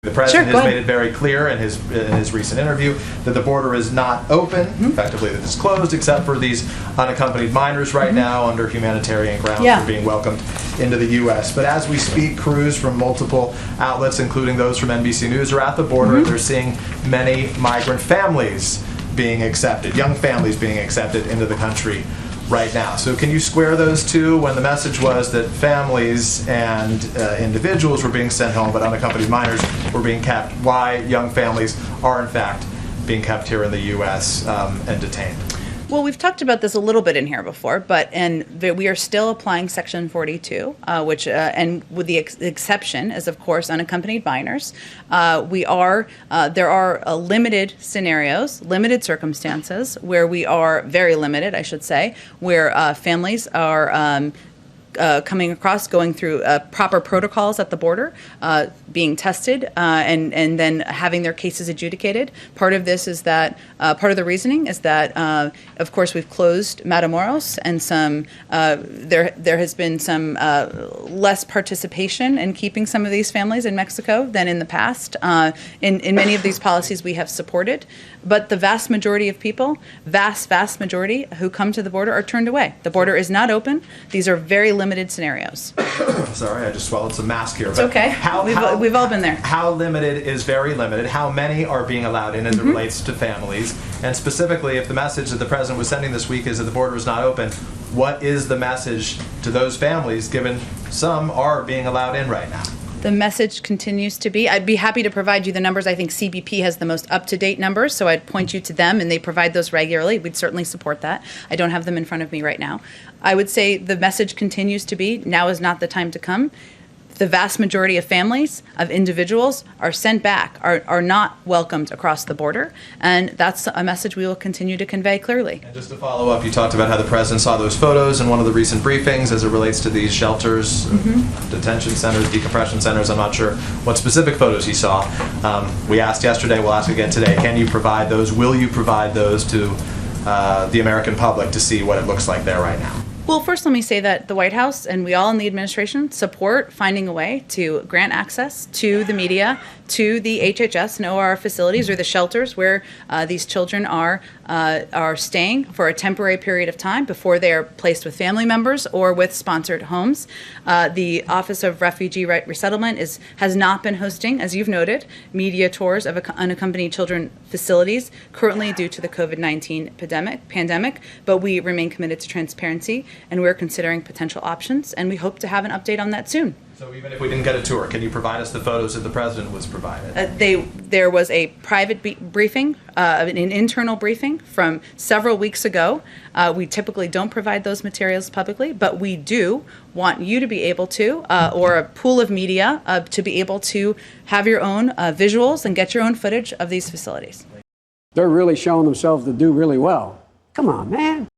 The president has made it very clear in his recent interview that the border is not open, effectively that it's closed, except for these unaccompanied minors right now under humanitarian grounds for being welcomed into the U.S. But as we speak, crews from multiple outlets, including those from NBC News, are at the border. They're seeing many migrant families being accepted, young families being accepted into the country right now. So can you square those two when the message was that families and individuals were being sent home but unaccompanied minors were being kept? Why young families are in fact being kept here in the U.S. And detained? Well, we've talked about this a little bit in here before, but we are still applying Section 42, which and with the exception is, of course, unaccompanied minors. There are limited scenarios, limited circumstances where we are very limited, I should say, where families are coming across, going through proper protocols at the border, being tested, and then having their cases adjudicated. Part of this is that, part of the reasoning is that, of course, we've closed Matamoros, and there has been some less participation in keeping some of these families in Mexico than in the past. In many of these policies we have supported, but the vast majority of people, vast majority who come to the border are turned away. The border is not open. These are very limited scenarios. Sorry, I just swallowed some mask here. It's okay. We've all been there. How limited is very limited? How many are being allowed in as it relates to families? And specifically, if the message that the president was sending this week is that the border is not open, what is the message to those families, given some are being allowed in right now? The message continues to be, I'd be happy to provide you the numbers. I think CBP has the most up-to-date numbers, so I'd point you to them, and they provide those regularly. We'd certainly support that. I don't have them in front of me right now. I would say the message continues to be, now is not the time to come. The vast majority of families, of individuals, are sent back, are not welcomed across the border, and that's a message we will continue to convey clearly. And just to follow up, you talked about how the president saw those photos in one of the recent briefings as it relates to these shelters, detention centers, decompression centers. I'm not sure what specific photos he saw. We asked yesterday, we'll ask again today, can you provide those? Will you provide those to the American public to see what it looks like there right now? Well, first let me say that the White House and we all in the administration support finding a way to grant access to the media, to the HHS and OR facilities or the shelters where these children are staying for a temporary period of time before they are placed with family members or with sponsored homes. The Office of Refugee Resettlement has not been hosting, as you've noted, media tours of unaccompanied children facilities currently due to the COVID-19 pandemic, but we remain committed to transparency and we're considering potential options, and we hope to have an update on that soon. So even if we didn't get a tour, can you provide us the photos that the president was provided? There was a private briefing, an internal briefing from several weeks ago. We typically don't provide those materials publicly, but we do want you to be able to, or a pool of media, to be able to have your own visuals and get your own footage of these facilities. They're really showing themselves to do really well. Come on, man.